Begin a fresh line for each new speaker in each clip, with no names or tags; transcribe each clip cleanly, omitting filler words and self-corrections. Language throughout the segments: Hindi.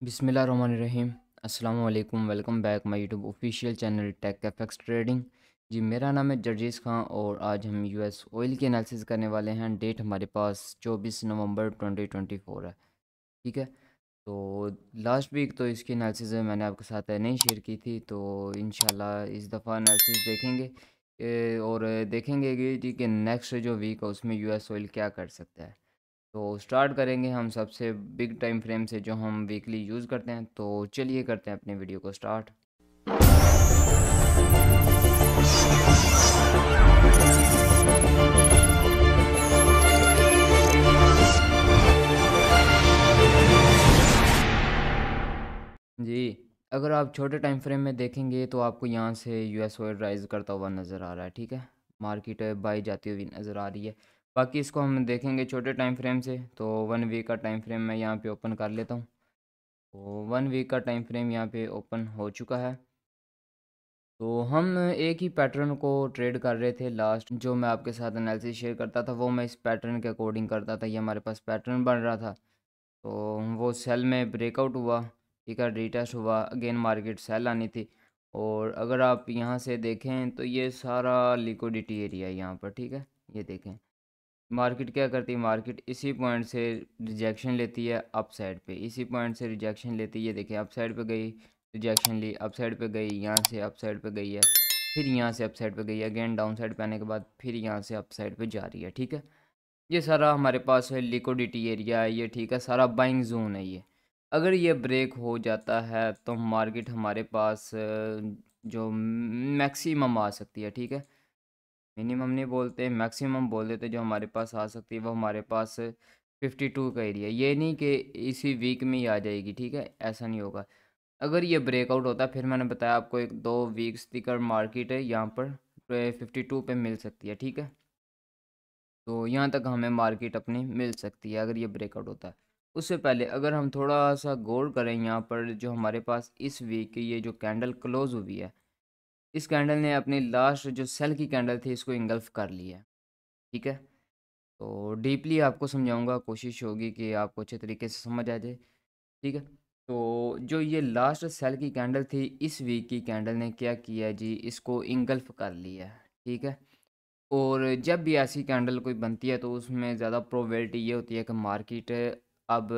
बिस्मिल्लाहिर्रहमानिर्रहीम। अस्सलाम वालेकुम। Welcome back my YouTube official channel tech FX trading. जी, मेरा नाम है जर्जीस खां और आज हम यूएस ऑयल की एनालिसिस करने वाले हैं। डेट हमारे पास 24 नवंबर 2024 है। ठीक है, तो लास्ट वीक तो इसकी एनालिसिस मैंने आपके साथ नहीं शेयर की थी, तो इंशाल्लाह इस दफ़ा एनालिसिस देखेंगे और देखेंगे कि नेक्स्ट जो वीक है उसमें यूएस ऑयल क्या कर सकता है। तो स्टार्ट करेंगे हम सबसे बिग टाइम फ्रेम से जो हम वीकली यूज़ करते हैं। तो चलिए करते हैं अपने वीडियो को स्टार्ट। जी, अगर आप छोटे टाइम फ्रेम में देखेंगे तो आपको यहाँ से यूएस ऑयल राइज करता हुआ नज़र आ रहा है। ठीक है, मार्केट बाई जाती हुई नज़र आ रही है। बाकी इसको हम देखेंगे छोटे टाइम फ्रेम से, तो 1 वीक का टाइम फ्रेम मैं यहाँ पे ओपन कर लेता हूँ। तो 1 वीक का टाइम फ्रेम यहाँ पे ओपन हो चुका है। तो हम एक ही पैटर्न को ट्रेड कर रहे थे। लास्ट जो मैं आपके साथ एनालिसिस शेयर करता था वो मैं इस पैटर्न के अकॉर्डिंग करता था। ये हमारे पास पैटर्न बन रहा था, तो वो सेल में ब्रेकआउट हुआ। ठीक है, रीटेस्ट हुआ, अगेन मार्केट सेल आनी थी। और अगर आप यहाँ से देखें तो ये सारा लिक्विडिटी एरिया है यहाँ पर। ठीक है, ये देखें मार्केट क्या करती है। मार्केट इसी पॉइंट से रिजेक्शन लेती है अप साइड पे, इसी पॉइंट से रिजेक्शन लेती है। ये देखिए अप साइड पे गई, रिजेक्शन ली, अप साइड पे गई, यहाँ से अप साइड पे गई है, फिर यहाँ से अप साइड पे गई है, अगेन डाउन साइड पे आने के बाद फिर यहाँ से अप साइड पे जा रही है। ठीक है, ये सारा हमारे पास है लिक्विडिटी एरिया है ये। ठीक है, सारा बाइंग जोन है ये। अगर ये ब्रेक हो जाता है तो मार्केट हमारे पास जो मैक्सिमम आ सकती है। ठीक है, मिनिमम नहीं बोलते, मैक्सिमम बोल देते, जो हमारे पास आ सकती है वो हमारे पास 52 का एरिया। ये नहीं कि इसी वीक में ही आ जाएगी। ठीक है, ऐसा नहीं होगा। अगर ये ब्रेकआउट होता है, फिर मैंने बताया आपको 1-2 वीक्स तक मार्केट है यहाँ पर 52 पे मिल सकती है। ठीक है, तो यहाँ तक हमें मार्केट अपनी मिल सकती है अगर ये ब्रेकआउट होता है। उससे पहले अगर हम थोड़ा सा गौर करें यहाँ पर, जो हमारे पास इस वीक की ये जो कैंडल क्लोज हुई है, इस कैंडल ने अपनी लास्ट जो सेल की कैंडल थी इसको इंगल्फ कर लिया है। ठीक है, तो डीपली आपको समझाऊंगा, कोशिश होगी कि आपको अच्छे तरीके से समझ आ जाए। ठीक है, तो जो ये लास्ट सेल की कैंडल थी, इस वीक की कैंडल ने क्या किया जी, इसको इंगल्फ कर लिया है। ठीक है, और जब भी ऐसी कैंडल कोई बनती है तो उसमें ज़्यादा प्रोबेबिलिटी ये होती है कि मार्केट अब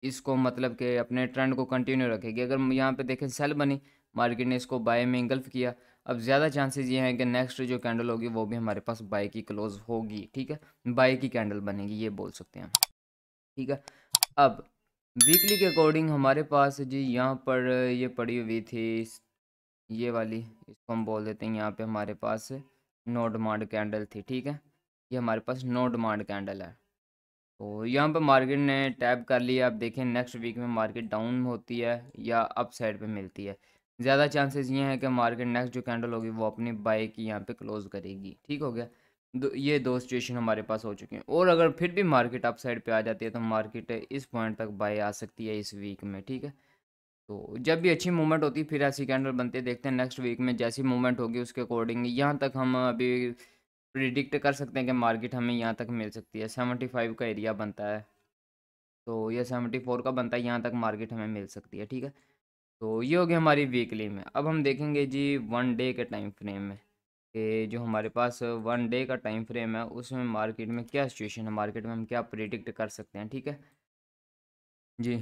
इसको मतलब कि अपने ट्रेंड को कंटिन्यू रखेगी। अगर यहाँ पे देखें सेल बनी, मार्केट ने इसको बाय में इंगल्फ किया, अब ज़्यादा चांसेस ये हैं कि नेक्स्ट जो कैंडल होगी वो भी हमारे पास बाय की क्लोज होगी। ठीक है, बाय की कैंडल बनेगी, ये बोल सकते हैं हम। ठीक है, अब वीकली के अकॉर्डिंग हमारे पास जी यहाँ पर ये पड़ी हुई थी ये वाली, इसको हम बोल देते हैं यहाँ पे हमारे पास नो डिमांड कैंडल थी। ठीक है, ये हमारे पास नो डिमांड कैंडल है। तो यहाँ पे मार्केट ने टैप कर लिया। आप देखें नेक्स्ट वीक में मार्केट डाउन होती है या अप साइड पे मिलती है। ज़्यादा चांसेस ये हैं कि मार्केट नेक्स्ट जो कैंडल होगी वो अपनी बाय की यहाँ पे क्लोज करेगी। ठीक हो गया, ये दो सिचुएशन हमारे पास हो चुकी हैं। और अगर फिर भी मार्केट अप साइड पे आ जाती है तो मार्केट इस पॉइंट तक बाय आ सकती है इस वीक में। ठीक है, तो जब भी अच्छी मूवमेंट होती है फिर ऐसी कैंडल बनते हैं। देखते हैं नेक्स्ट वीक में जैसी मूवमेंट होगी उसके अकॉर्डिंग यहाँ तक हम अभी प्रिडिक्ट कर सकते हैं कि मार्केट हमें यहाँ तक मिल सकती है। 75 का एरिया बनता है, तो ये 74 का बनता है, यहाँ तक मार्केट हमें मिल सकती है। ठीक है, तो ये हो गया हमारी वीकली में। अब हम देखेंगे जी 1 डे के टाइम फ्रेम में कि जो हमारे पास 1 डे का टाइम फ्रेम है उसमें मार्केट में क्या सिचुएशन है, मार्केट में हम क्या प्रिडिक्ट कर सकते हैं। ठीक है जी,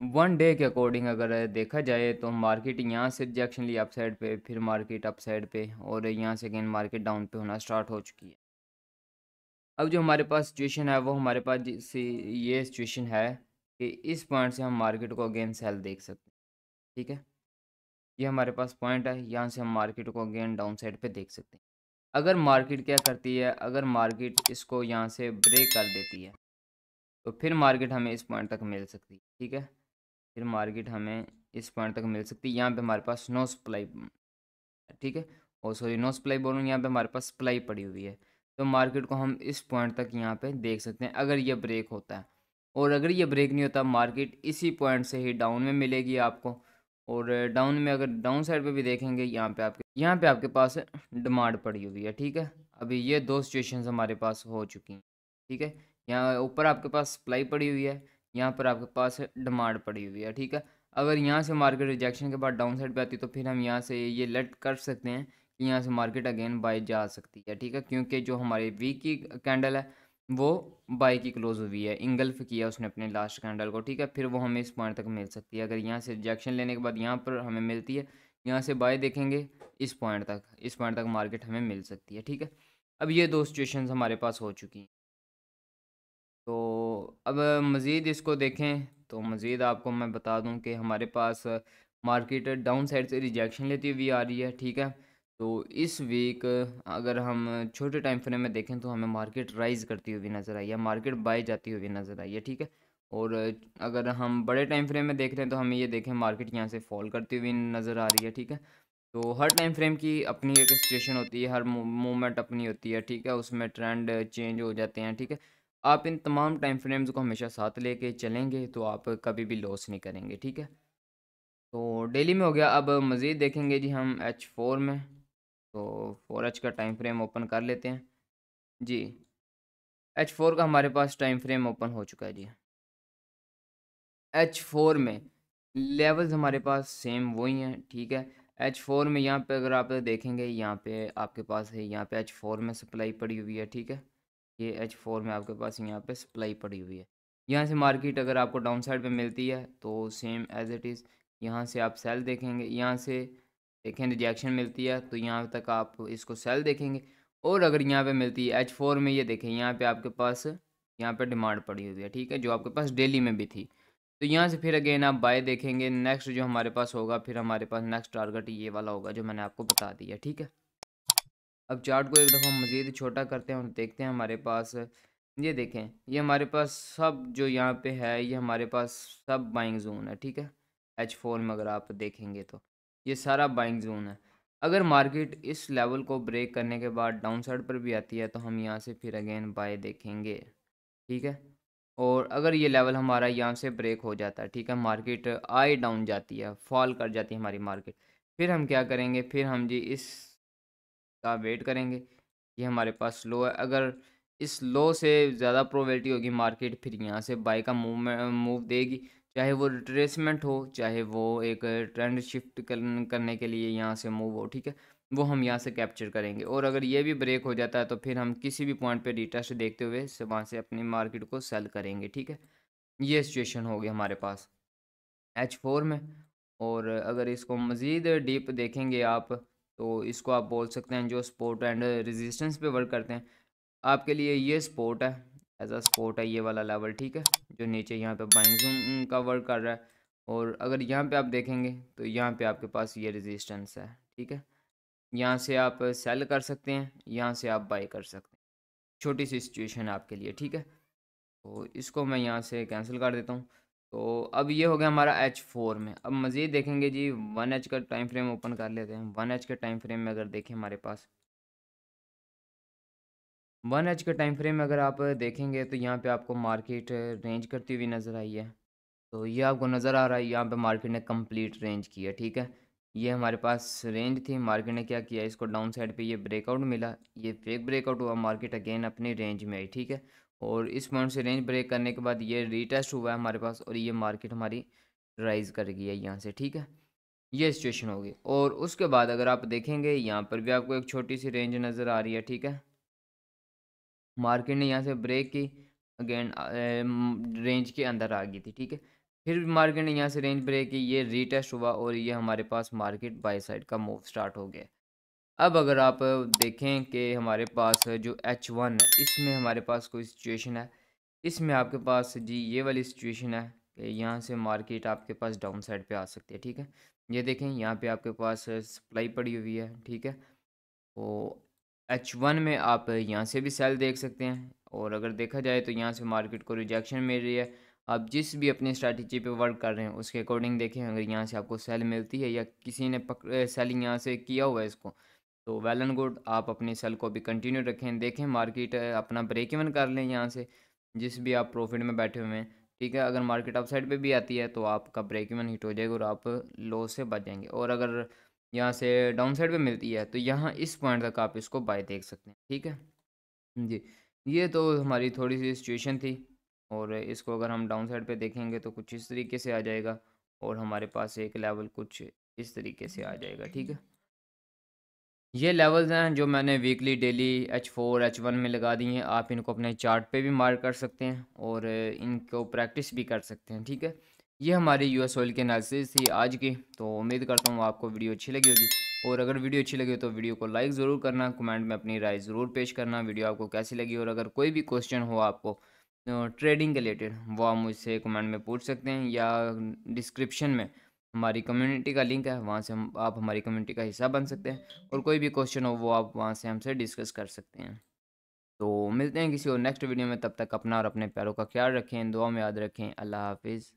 1 डे के अकॉर्डिंग अगर देखा जाए तो मार्केट यहाँ से रिजेक्शन ली अप साइड पे, फिर मार्केट अप साइड पे, और यहाँ से अगेन मार्केट डाउन पे होना स्टार्ट हो चुकी है। अब जो हमारे पास सिचुएशन है वो हमारे पास ये सिचुएशन है कि इस पॉइंट से हम मार्केट को अगेन सेल देख सकते हैं। ठीक है, ये हमारे पास पॉइंट है, यहाँ से हम मार्केट को अगेन डाउन साइड पे देख सकते हैं। अगर मार्केट क्या करती है, अगर मार्केट इसको यहाँ से ब्रेक कर देती है तो फिर मार्केट हमें इस पॉइंट तक मिल सकती है। ठीक है, फिर मार्केट हमें इस पॉइंट तक मिल सकती है। यहाँ पे हमारे पास नो सप्लाई, ठीक है, और सॉरी नो सप्लाई बोल रहा हूँ, यहाँ पे हमारे पास सप्लाई पड़ी हुई है। तो मार्केट को हम इस पॉइंट तक यहाँ पे देख सकते हैं अगर ये ब्रेक होता है। और अगर ये ब्रेक नहीं होता, मार्केट इसी पॉइंट से ही डाउन में मिलेगी आपको। और डाउन में अगर डाउन साइड पे भी देखेंगे, यहाँ पे आपके पास डिमांड पड़ी हुई है। ठीक है, अभी ये दो सिचुएशंस हमारे पास हो चुकी हैं। ठीक है, यहाँ ऊपर आपके पास सप्लाई पड़ी हुई है, यहाँ पर आपके पास डिमांड पड़ी हुई है, ठीक है। अगर यहाँ से मार्केट रिजेक्शन के बाद डाउन साइड पे आती है तो फिर हम यहाँ से ये लेट कर सकते हैं कि यहाँ से मार्केट अगेन बाय जा सकती है, ठीक है। क्योंकि जो हमारी वीक की कैंडल है वो बाय की क्लोज हुई है, इंगल्फ किया उसने अपने लास्ट कैंडल को, ठीक है। फिर वो हमें इस पॉइंट तक मिल सकती है। अगर यहाँ से रिजेक्शन लेने के बाद यहाँ पर हमें मिलती है, यहाँ से बाय देखेंगे इस पॉइंट तक मार्केट हमें मिल सकती है, ठीक है। अब ये दो सिचुएशंस हमारे पास हो चुकी हैं। तो अब मज़ीद इसको देखें तो मज़ीद आपको मैं बता दूं कि हमारे पास मार्केट डाउन साइड से रिजेक्शन लेती हुई आ रही है, ठीक है। तो इस वीक अगर हम छोटे टाइम फ्रेम में देखें तो हमें मार्केट राइज़ करती हुई नज़र आई है, मार्केट बाय जाती हुई नज़र आई है, ठीक है। और अगर हम बड़े टाइम फ्रेम में देख रहे हैं तो हमें ये देखें मार्केट यहाँ से फॉल करती हुई नज़र आ रही है, ठीक है। तो हर टाइम फ्रेम की अपनी एक सिचुएशन होती है, हर मूवमेंट अपनी होती है, ठीक है। उसमें ट्रेंड चेंज हो जाते हैं, ठीक है। आप इन तमाम टाइम फ्रेम्स को हमेशा साथ लेके चलेंगे तो आप कभी भी लॉस नहीं करेंगे, ठीक है। तो डेली में हो गया। अब मज़ीद देखेंगे जी हम H4 में। तो 4H का टाइम फ्रेम ओपन कर लेते हैं जी। H4 का हमारे पास टाइम फ्रेम ओपन हो चुका है जी। H4 में लेवल्स हमारे पास सेम वही हैं, ठीक है। H4 में यहाँ पे अगर आप देखेंगे, यहाँ पे आपके पास है, यहाँ पे H4 में सप्लाई पड़ी हुई है, ठीक है। ये H4 में आपके पास यहाँ पे सप्लाई पड़ी हुई है। यहाँ से मार्केट अगर आपको डाउन साइड पे मिलती है तो सेम एज इट इज़ यहाँ से आप सेल देखेंगे, यहाँ से देखें रिजेक्शन मिलती है तो यहाँ तक आप इसको सेल देखेंगे। और अगर यहाँ पे मिलती है H4 में, ये देखें यहाँ पे आपके पास यहाँ पे डिमांड पड़ी हुई है, ठीक है, जो आपके पास डेली में भी थी। तो यहाँ से फिर अगेन आप बाय देखेंगे। नेक्स्ट जो हमारे पास होगा, फिर हमारे पास नेक्स्ट टारगेट ये वाला होगा जो मैंने आपको बता दिया, ठीक है। अब चार्ट को एक दफ़ा मज़ीद छोटा करते हैं और देखते हैं हमारे पास, ये देखें, ये हमारे पास सब जो यहाँ पे है ये हमारे पास सब बाइंग जोन है, ठीक है। H4 में अगर आप देखेंगे तो ये सारा बाइंग जोन है। अगर मार्केट इस लेवल को ब्रेक करने के बाद डाउन साइड पर भी आती है तो हम यहाँ से फिर अगेन बाय देखेंगे, ठीक है। और अगर ये लेवल हमारा यहाँ से ब्रेक हो जाता है, ठीक है, मार्केट आई डाउन जाती है, फॉल कर जाती है हमारी मार्केट, फिर हम क्या करेंगे, फिर हम जी इस का वेट करेंगे। ये हमारे पास लो है। अगर इस लो से ज़्यादा प्रोबेबिलिटी होगी मार्केट फिर यहाँ से बाय का मूव देगी, चाहे वो रिट्रेसमेंट हो, चाहे वो एक ट्रेंड शिफ्ट करने के लिए यहाँ से मूव हो, ठीक है। वो हम यहाँ से कैप्चर करेंगे। और अगर ये भी ब्रेक हो जाता है तो फिर हम किसी भी पॉइंट पे रिटेस्ट देखते हुए से वहाँ से अपनी मार्केट को सेल करेंगे, ठीक है। ये सिचुएशन होगी हमारे पास H4 में। और अगर इसको मज़ीद डीप देखेंगे आप तो इसको आप बोल सकते हैं जो सपोर्ट एंड रेजिस्टेंस पे वर्क करते हैं। आपके लिए ये सपोर्ट है, एज अ सपोर्ट है ये वाला लेवल, ठीक है, जो नीचे यहाँ पे बाइंग जोन का वर्क कर रहा है। और अगर यहाँ पे आप देखेंगे तो यहाँ पे आपके पास ये रेजिस्टेंस है, ठीक है। यहाँ से आप सेल कर सकते हैं, यहाँ से आप बाई कर सकते हैं। छोटी सी सिचुएशन है आपके लिए, ठीक है। तो इसको मैं यहाँ से कैंसिल कर देता हूँ। तो अब ये हो गया हमारा H4 में। अब मज़ीद देखेंगे जी 1H का टाइम फ्रेम ओपन कर लेते हैं। 1H के टाइम फ्रेम में अगर देखें हमारे पास 1H के टाइम फ्रेम में अगर आप देखेंगे तो यहाँ पे आपको मार्केट रेंज करती हुई नज़र आई है। तो ये आपको नज़र आ रहा है, यहाँ पे मार्केट ने कंप्लीट रेंज किया, ठीक है। ये हमारे पास रेंज थी, मार्केट ने क्या किया, इसको डाउन साइड पे ये ब्रेकआउट मिला, ये फेक ब्रेकआउट हुआ, मार्केट अगेन अपनी रेंज में आई, ठीक है। और इस पॉइंट से रेंज ब्रेक करने के बाद ये रीटेस्ट हुआ है हमारे पास और ये मार्केट हमारी राइज कर गई है यहाँ से, ठीक है। ये सिचुएशन होगी। और उसके बाद अगर आप देखेंगे यहाँ पर भी आपको एक छोटी सी रेंज नज़र आ रही है, ठीक है। मार्केट ने यहाँ से ब्रेक की, अगेन रेंज के अंदर आ गई थी, ठीक है। फिर मार्केट ने यहाँ से रेंज ब्रेक की, ये रीटेस्ट हुआ और ये हमारे पास मार्केट बाय साइड का मूव स्टार्ट हो गया। अब अगर आप देखें कि हमारे पास जो H1 है इसमें हमारे पास कोई सिचुएशन है, इसमें आपके पास जी ये वाली सिचुएशन है कि यहाँ से मार्केट आपके पास डाउन साइड पे आ सकती है, ठीक है। ये देखें यहाँ पे आपके पास सप्लाई पड़ी हुई है, ठीक है। तो H1 में आप यहाँ से भी सेल देख सकते हैं। और अगर देखा जाए तो यहाँ से मार्केट को रिजेक्शन मिल रही है। आप जिस भी अपनी स्ट्रैटेजी पे वर्क कर रहे हैं उसके अकॉर्डिंग देखें, अगर यहाँ से आपको सेल मिलती है या किसी ने सेलिंग यहाँ से किया हुआ है इसको, तो वेल एंड गुड, आप अपनी सेल को भी कंटिन्यू रखें। देखें मार्केट अपना ब्रेक इवन कर लें यहाँ से, जिस भी आप प्रॉफिट में बैठे हुए हैं, ठीक है। अगर मार्केट अप साइड पे भी आती है तो आपका ब्रेक इवन हिट हो जाएगा और आप लॉस से बच जाएंगे। और अगर यहाँ से डाउन साइड पे मिलती है तो यहाँ इस पॉइंट तक आप इसको बाय देख सकते हैं, ठीक है जी। ये तो हमारी थोड़ी सी सिचुएशन थी। और इसको अगर हम डाउन साइड पे देखेंगे तो कुछ इस तरीके से आ जाएगा और हमारे पास एक लेवल कुछ इस तरीके से आ जाएगा, ठीक है। ये लेवल्स हैं जो मैंने वीकली, डेली H4 H1 में लगा दी हैं। आप इनको अपने चार्ट पे भी मार्क कर सकते हैं और इनको प्रैक्टिस भी कर सकते हैं, ठीक है। ये हमारी यूएस ऑयल की एनालिसिस थी आज की। तो उम्मीद करता हूँ आपको वीडियो अच्छी लगी होगी, और अगर वीडियो अच्छी लगी तो वीडियो को लाइक ज़रूर करना, कमेंट में अपनी राय ज़रूर पेश करना वीडियो आपको कैसी लगी। और अगर कोई भी क्वेश्चन हो आपको ट्रेडिंग के रिलेटेड, वो आप मुझसे कमेंट में पूछ सकते हैं, या डिस्क्रिप्शन में हमारी कम्युनिटी का लिंक है, वहाँ से हम आप हमारी कम्युनिटी का हिस्सा बन सकते हैं, और कोई भी क्वेश्चन हो वो आप वहाँ से हमसे डिस्कस कर सकते हैं। तो मिलते हैं किसी और नेक्स्ट वीडियो में, तब तक अपना और अपने प्यारों का ख्याल रखें, दुआ में याद रखें। अल्लाह हाफिज़।